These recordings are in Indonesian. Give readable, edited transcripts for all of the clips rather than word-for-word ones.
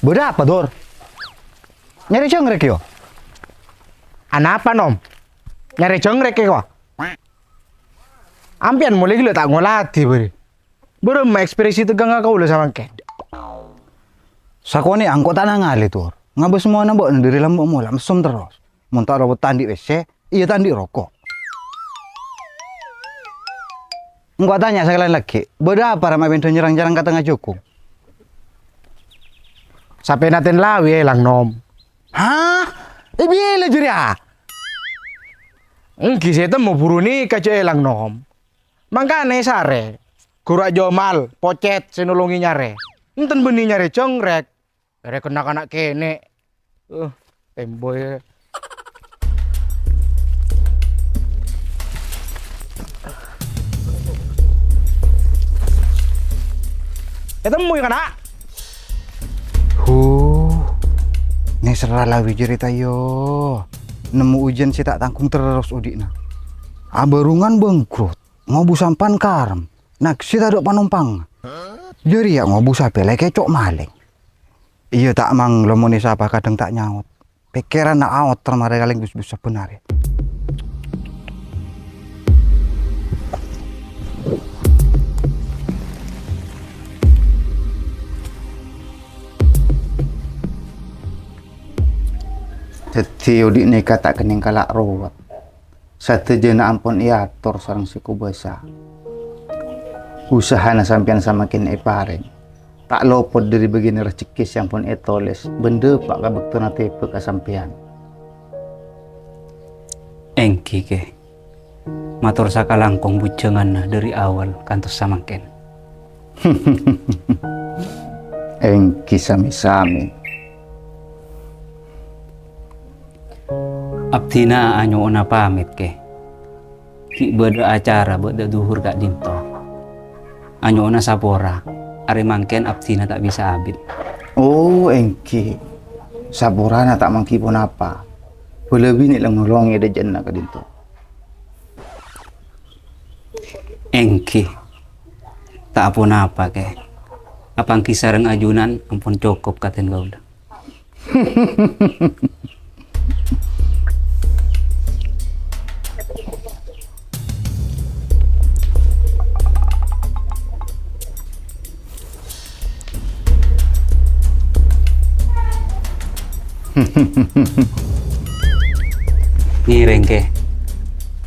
Berapa, Dor? Nyari jangkrik yo? Anapa nom? Nyari jangkrik kok? Ampian mulai gila tak ngolati beri. Belum ekspresi tegang kau ulah sama ken. Sakone angkot tanah ngali, Dor. Ngabes semua nambok dari lambok mula mesum terus. Montak robot tandi WC, iya tandi rokok. Enggak tanya sekali lagi, berapa ramai bento nyerang-nyerang kata ngajukung? Sampai naten lawi lang nom. Hah? Bila juri ah? Engki saya mau buru nih kaca elang nom. Mangkane sare. Kurak jomal, pocet, senulungi nyare. Enten benih nyare congrek. Dari kena kene. Temboy. Ketemu ya kana? Nih seralawi cerita yo. Nemu ujian si tak tanggung terus udikna. Abarungan bengkrut, ngobu sampan karem. Nak si tak ada penumpang. Jadi ya ngobu sape lek kecok maling. Iya tak mang lemoni sapa kadang tak nyaut. Pikiran nak awet termare kaling bus-bus sebenarnya. Jadi udik nikah tak kening kalak rawat. Satu jena ampun iatur sarang siku besa. Usahana sampean samakin iparing. Tak lopot dari begini rezeki yang pun etoles. Benda pak kabek tepe ke sampean. Engki ke. Matur sakalangkong bujangan dari awal kantos samakin. Engki sami-sami. Abdina anyo ona pamit ke. Ki beda acara beda duhur gak dinto. Anyo ona sapora. Ari mangken abdina tak bisa abid. Oh engki. Saburana tak mangki pun apa. Boleh bini lang nolongi ada jenna ka dinto. Engki. Tak apun apa ke. Apang kisareng ajunan ampun cukup katen gauda. Ngiring ke.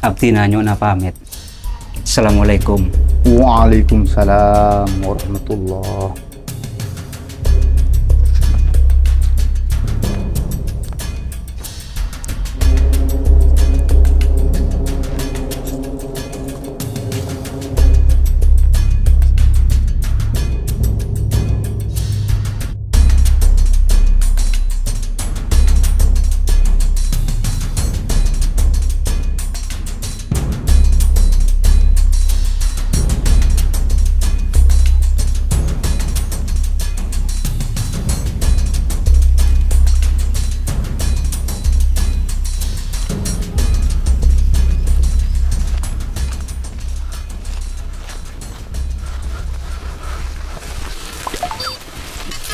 Abdi nanyo na pamit. Assalamualaikum. Waalaikumsalam warahmatullah.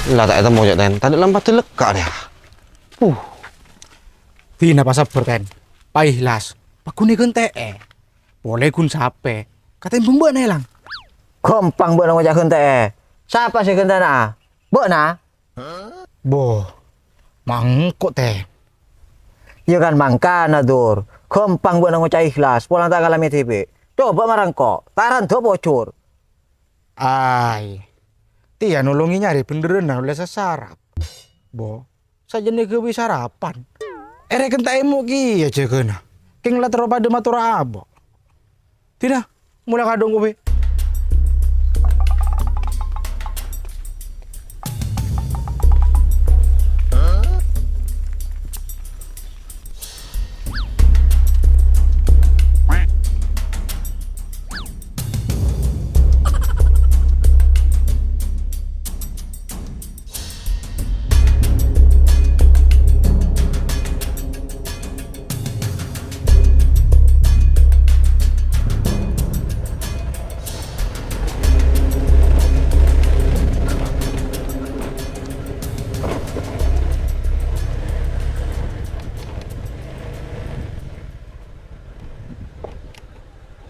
Lah tak ketemu ya ten. Tadi lambat lega deh. Tina pasap berten. Paihlas. Pakune gente boleh kun sape. Katain bumbu nih lang. Gampang buat ngajak gente. Siapa sih gente na? Buat na? Boh. Mangkok teh. Ya kan mangkana dur. Gampang buat ngajak ikhlas. Pulang tak kalami TV. Coba marangko. Taran do bocor. Ai. Tia nolongi nyari beneran oleh sesarap. Bo. Saja nih kewi sarapan. Erek kentaimu ki ya cekena. King lah teropa de matur abo. Tidak. Mulai kadong kowe.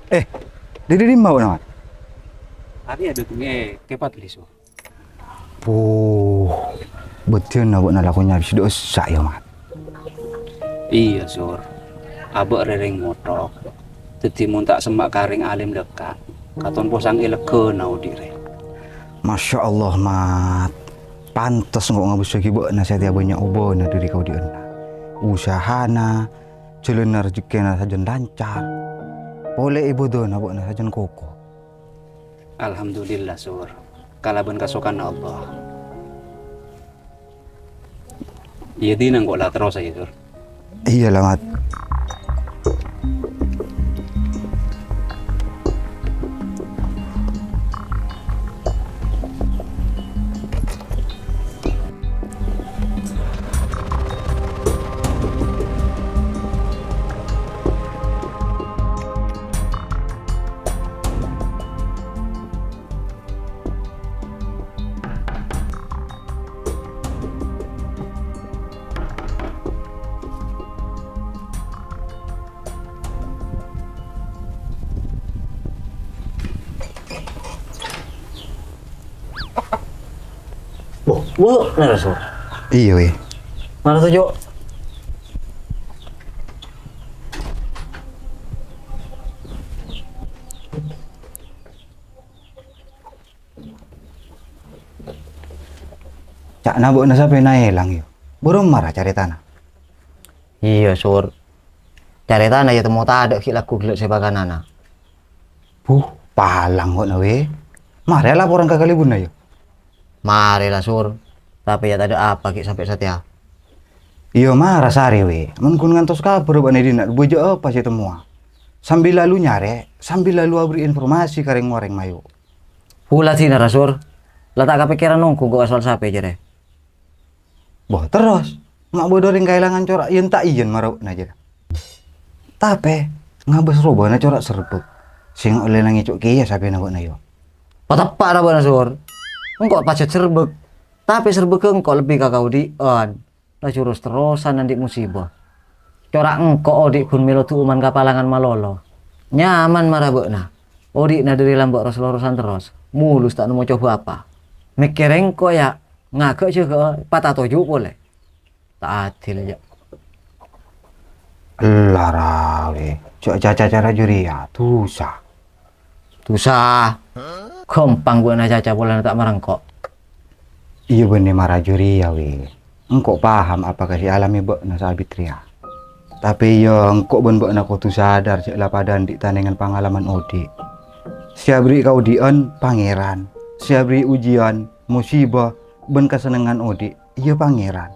Dede di mau nama. Hari ada tuh kepat liso. Betul na buat lakunya habis dosa ya mat. Iya sur. Abek rereng motok. Tetimun tak semak karing alim dekat. Katon posang ileke nau dire. Masya Allah mat. Pantes nggak ngabus lagi buat nasihat ya banyak ubah dari kau di ena. Usahana, celana rezeki saja lancar. Boleh ibu dona buat saja koko. Alhamdulillah sur. Kalaban kasukan Allah. Iya dinang kok lah terus aja sur. Iya lah mat. Bu, nah Rasul. Iya weh. Mana tuh, Jo? Cak nabok na sampai naelang yo. Burung marah cari tanah. Iya, Sur. Cari tanah ya temu tak ada laku gelek sebagai anak. Palang kok na weh. Mari laporan ke Kalibun na yo. Mari lah, Sur. Tapi ya tak ada apa ki sampai setia. Iya marah sari weh. Mun kun ngantos kabar bane dina bojo apa sih temua. Sambil lalu nyare, sambil lalu abri informasi kareng wareng mayo. Pula sih nah, Sur. Lah tak kepikiran nunggu kok asal sape jere. Boh terus. Mak bodoring kailangan corak yen tak iyen marau aja. Tapi ngabes robana corak serbuk. Sing oleh nang icuk kiya sape nabok na yo. Patepak dah bana, Sur. Engkau pacet serbek. Tapi serbek engkau lebih kakau di on. Lah curus terusan nanti musibah. Corak engkau odik kun melo tu uman kapalangan malolo. Nyaman marabekna. Odik na dari lambok urusan terus. Mulus tak nemu coba apa. Mikir engkau ya ngagak juga patah tojuk boleh. Tak adil aja. Larawe. Cok caca-cara juria tusa. Tusah. Gampang gue na caca bola tak marangkok. Iya bener marah juria weh. Engkau paham apa kasih alami bok na sabitria. Tapi yo engkau ben bok na kau tu sadar cek lapadan di tanengan pengalaman odik. Siabri kau dion pangeran. Siabri ujian musibah ben kesenengan odik. Iya pangeran.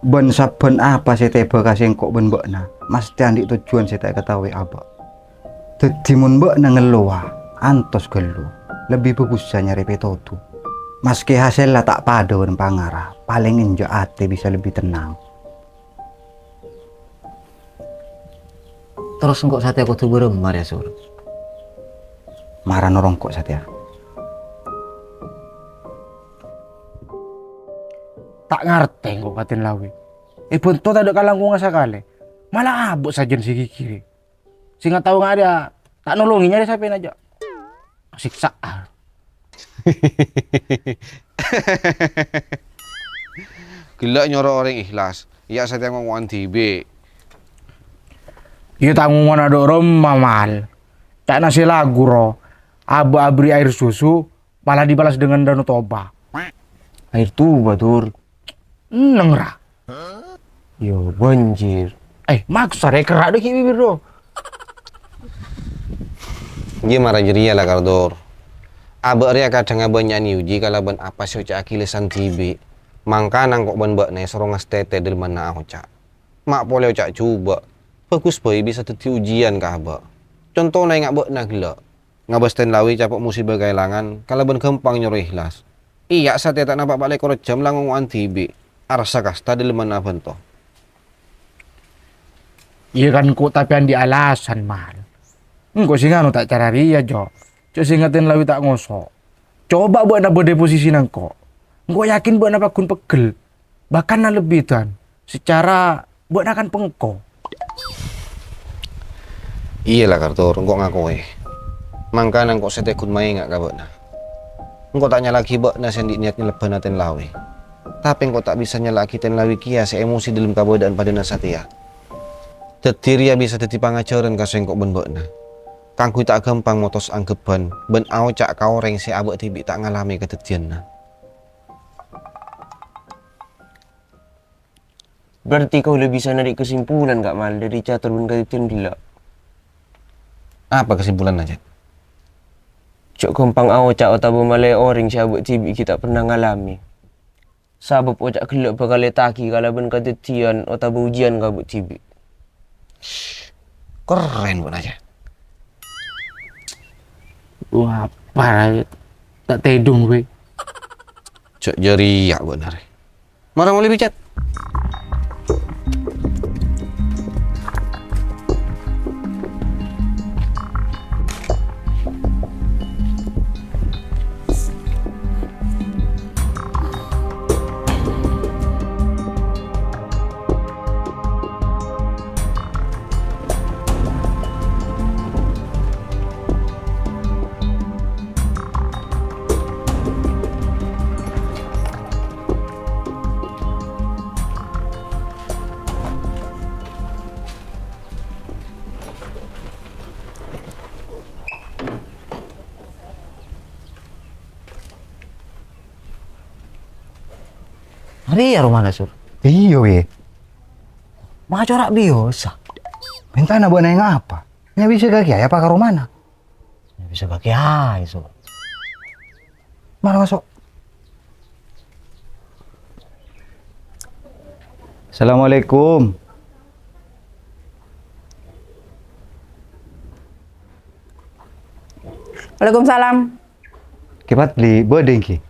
Ben saben apa saya teba kasih engkau ben bok na. Mesti andik tujuan saya tak ketahui apa. Tetimun bok na ngeluah. Antos gelu. Lebih bagus saya nyari petotu. Meski hasilnya tak pada dan pangarah, paling injo ate bisa lebih tenang. Terus engkau sate aku tuh beremar ya, Sur. Marah norong kok satya. Tak ngerti kok katin lawi. Pun to tak ada kalang kong sakale. Malah abot saja si kiri. Singa tahu nggak ada. Tak nolonginya deh sampai aja. Siksa. Gila nyoro orang ikhlas. Iya saya ngomong tibe. Iya tanggungan ada orang mamal. Tak nasi lagu ro. Abu abri air susu malah dibalas dengan danau toba. Air tuba, Tur. Nengra. Yo, banjir. Maksud saya kerak deh bibir do. Dia marah jeria lah kardor. Abah ria kadang abah nyanyi uji kalau ben apa sih cak akilesan tibe. Mangka nang kok ben bak nih sorong stete del mana aku cak. Mak boleh cak coba. Bagus boy bisa teti ujian kah abah. Contohnya ngak bak nagla. Ngabas ten lawi capok musibah kehilangan. Kalau ben gampang nyuruh ikhlas. Iya saat tak nampak balik korot jam lang ngomong tibe. Arsa kasta del mana bento. Iya kan kok tapi di alasan mal. Engkau sih nganu tak cara ria jo. Cok singatin lawi tak ngosok. Coba buat na bode posisi nangko. Engkau yakin buat na pakun pegel. Bahkan na lebih, Tuan. Secara buat na kan pengko. Iya lah Kartur, engkau ngakui. Mangkana engkau setekun main nggak kabakna. Engkau tak nyalaki bakna sendi niatnya leban ten lawe. Tapi engkau tak bisa nyalaki ten lawe kia se emosi dalam kabadaan pada nasatia. Tetiria bisa teti pangajaran kaso engkau ben bakna. Kangku tak gampang motos anggeban, ben au cak kau reng se abak tibi tak ngalami ketetianna. Berarti kau udah bisa narik kesimpulan Kak Mal dari catur ben ketetian gila. Apa kesimpulan aja? Cok gampang au cak otabo malai orang si abak tibi kita pernah ngalami. Sabab ocak gelak bakal letaki kalau ben ketetian otabo ujian kabut tibi. Keren pun aja. Wah, parah. Tak tedung gue. Cok jari ya benar. Mana mau lebih cat? Hari ya rumah Sur. Iya we. Mah corak biasa. Minta na buat neng apa? Nya bisa kaki ya apa karo mana? Bisa pakai hai Sur. Mana masuk? Assalamualaikum. Waalaikumsalam. Kipat beli bedeng ki.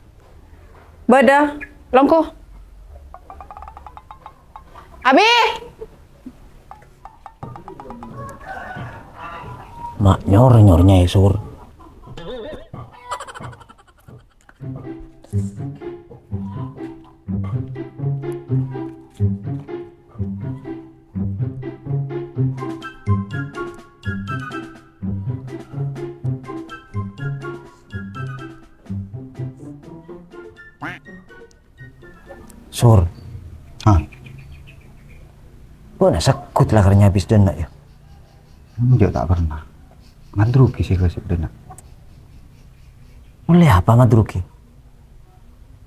Bada, longko. Abi, Mak nyor-nyornya ya Sur. Sur, Hah? gua nak sekut lah karena habis dana ya. Enggak tak pernah. Ngandruki sih kasih dana. Oleh apa madruki?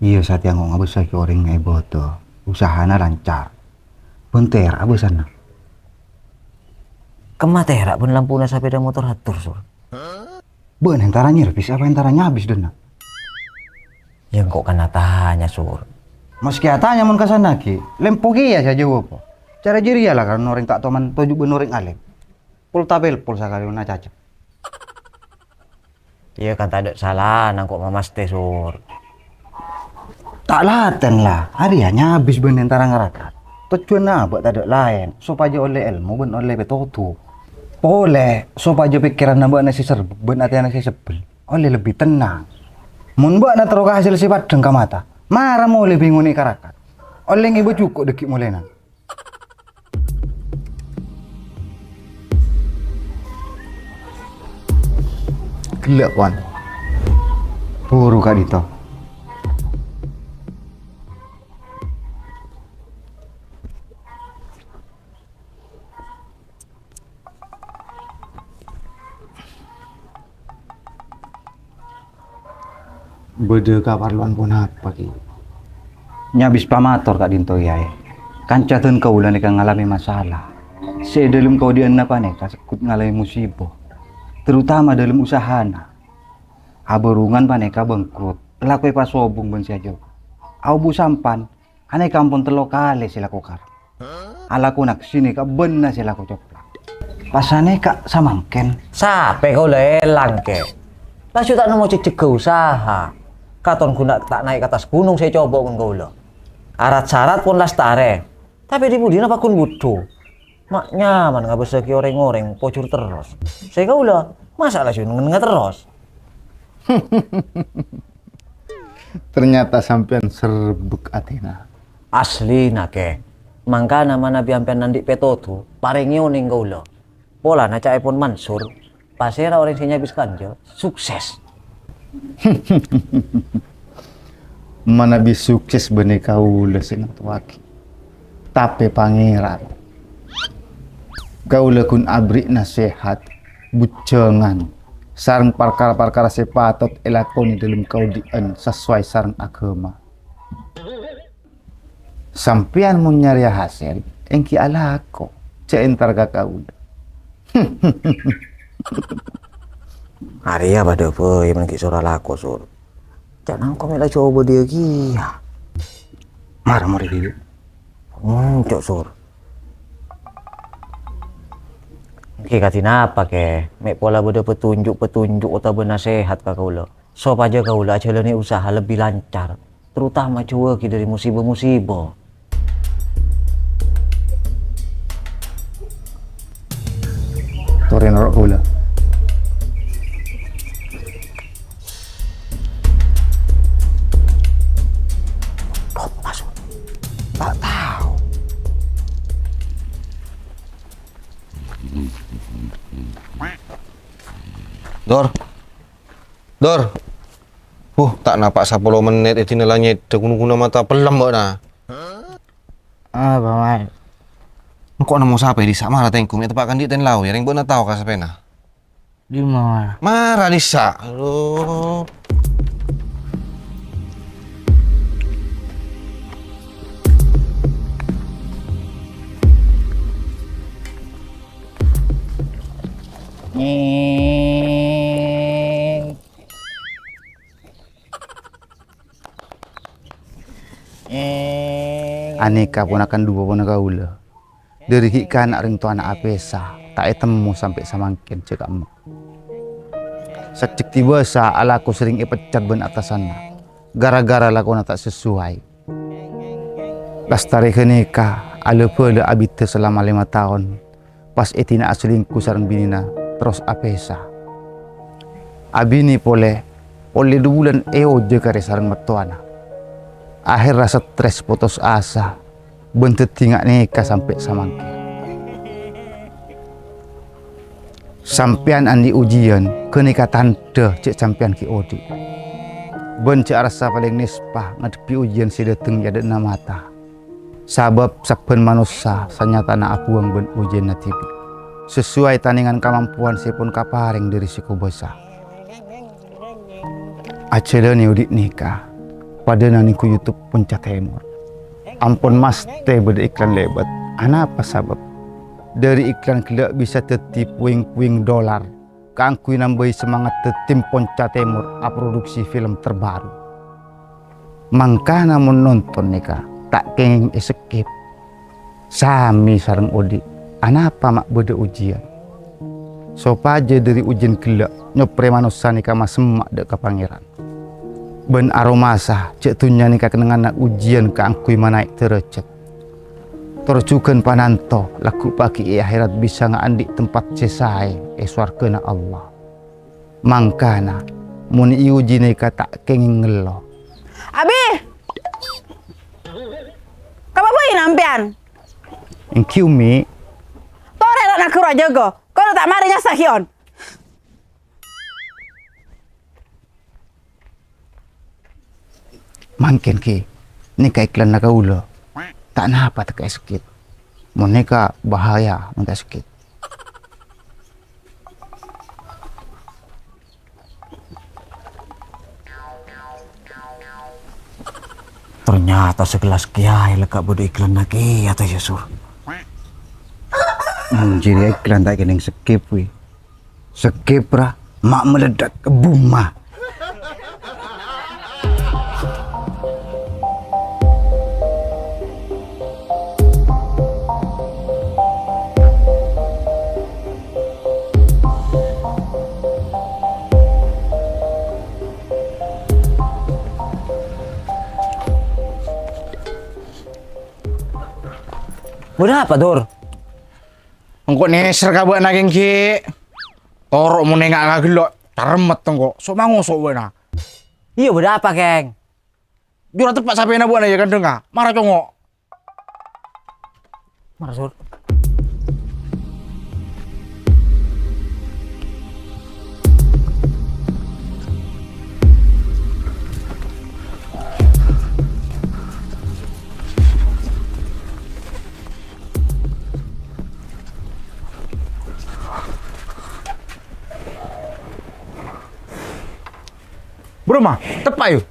Iya saat yang ngomong besar ke orang ngai boto. Usahana lancar. Bentar abu sana. Kematera pun lampu sepeda motor hatur Sur. Ben entaranya habis apa entaranya habis dana. Ya kok kena tanya Sur. Meski atanya mun kasana ki, lempogi ya saja apa. Cara jiri ya lah karena orang tak toman tujuh benoring alim. Pul tabel pul sakali una cacap. Iya kan tak ada salah nang kok mamas teh Sur. Tak laten lah, hari hanya habis ben entara ngarakat. Tujuan apa tak ada lain, supaya oleh ilmu ben oleh betotu. Boleh, supaya pikiran nambah nasi serbuk ben hati nasi sebel. Oleh lebih tenang. Mun mbak na teroka hasil sifat dengka mata. Marah mau lebih nguni karakat. Oleh ibu cukup dekik mulai nang. Gelap wan. Buru kak Dito. Bede kaparluan pun apa ki? Nyabis pamator kak Dinto ya. Kancatun kau ulan ikan ngalami masalah. Sedalam kau dian apa nih sekut ngalami musibah. Terutama dalam usahana. Aberungan paneka bengkrut. Lakui pasobung ben saja. Au bu sampan. Ane kampung telokale silaku kar. Alaku nak sini ka benar silaku coplak. Pasane kak samangken. Sampai kau lelang ke. Lalu tak nemu cicik ke usaha. Katon guna tak naik ke atas gunung saya coba con kau lo. Arat syarat pun lastare. Tapi di budina pakun butuh. Mak nyaman nggak bisa ki orang-orang pocur terus. Saya kau lo masalah sih nggak terus. Ternyata sampean serbuk Athena. Asli nake. Mangka nama nabi ampean nanti petotu. Parengi oning kau lo. Pola na cak iPhone Mansur. Pasera orang sini habis kanjo. Sukses. Mana bisa sukses benih kau lesin tuaki. Tapi pangeran. Kau lekun abrik nasihat. Bujangan. Sarang perkara-perkara sepatot elakoni dalam kaudian sesuai sarang agama. Sampian mau nyari hasil, engki alako, entar kau. Hari ya pada apa yang mengki surah lako sur. Jangan kau mela coba dia kia. Marah mau review. Cok sur. Ki katina apa ke? Mek pola beda petunjuk atau benasehat ka kau lo. Sop aja kau lo jalani usaha lebih lancar. Terutama cuy dari musibah-musibah. Toren rok kau lah. Masuk. Tak tahu. Dor. Tak napak 10 menit itu nilainya guna mata pelam mbak na. Bang. Kok nemu sampai di sama tengkung itu pak kan di ten lau ya yang benar tahu kasapena. Di mana? Marah Lisa. Aduh. Aneka ponakan dua ponakan ula. Dari hikan anak ring tu anak apesa, tak temu sampai samangkin cekak mak. Sejak tiba sa alaku sering ipecat ben atasanna. Gara-gara lakona tak sesuai. Lastari kenika, ala pula abite selama 5 tahun. Pas etina aslingku sarang binina, terus apesa. Abini oleh 2 bulan je kare sarang mertuana. Akhir rasa stres putus asa, bentet tingak neka sampai samangkin. Sampian andi ujian, kenika tante cek sampian ki odi. Ben cek rasa paling nispah ngadepi ujian si dateng ya na mata. Sabab saben manusia sanyata na apuang ben ujian na tibi. Sesuai taningan kemampuan si pun kaparing dari siku besar. Acela ni udik nikah. Pada naniku YouTube Punca Timur. Ampun mas teh beda iklan lebat. Apa sabab? Dari iklan kelak bisa tetip puing-puing dolar. Kangkui nambahi semangat tim Punca Timur produksi film terbaru. Mangka namun nonton nika tak kenging skip. Sami sarang odi. Apa mak beda ujian? Sopaja dari ujian kelak nyopre manusia nika mas semak dek ke pangeran. Ben aromasa cek tunya nika kenangan ujian keangkui manaik tercet. Tercukan pananto laku paki akhirat bisa ngaandik tempat cesai swargana Allah. Mangkana muni uji nika tak kenging ngelo. Abi! Kamu apa ini nampian? Engkiu mi. Tore nak kura jago. Kau tak marinya sahion. Mangken ki nika iklan naga ulo tak napa tak sakit mau nika bahaya minta sakit Ternyata segelas kiai lekak bodoh iklan lagi atau Yesur. Jadi iklan tak kena skip wi skip ra mak meledak ke buma. Udah apa Dor? Engkau neser kabut naging ki. Torok mau nengak nggak gelok. Taremet engkau. Sok mangu sok buana. Iya udah apa Keng? Jura tepat sampai na buana ya kan dengar. Marah congok. Marah Sur. Bro mah, tepat yuk.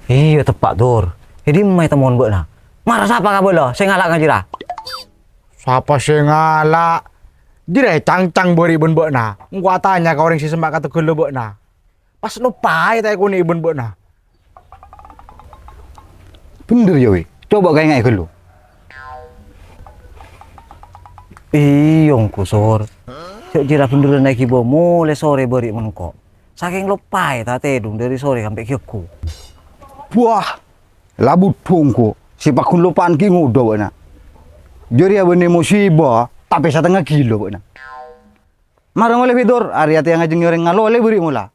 Iya tepat Dur. Jadi mai temuan mbak nah. Marah siapa kabar lo? Saya ngalak ngajira. Siapa sih ngalak? Dire cang-cang beri ibun mbok na. Gua tanya ke orang si semak kata gelo mbok na. Pas lupa ya kuni ibun mbok na. Bener ya weh. Coba kayak nggak lu. Iyong kusur. Cok jira beneran naik ibu mulai sore beri mengkok. Saking lupa ya tedung dari sore sampai kiku. Wah, labu tungku. Si pakun lupaan ki ngudo bana. Jori abene musibah, tapi setengah kilo bana. Marang oleh Vidor, ari ati yang ngajeng orang ngalo oleh beri mula.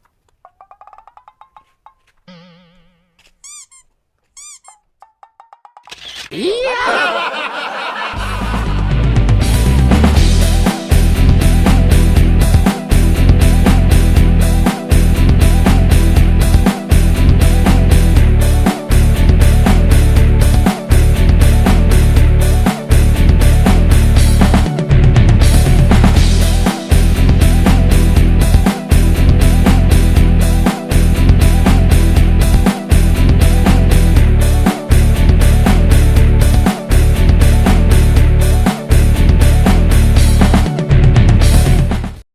Iya.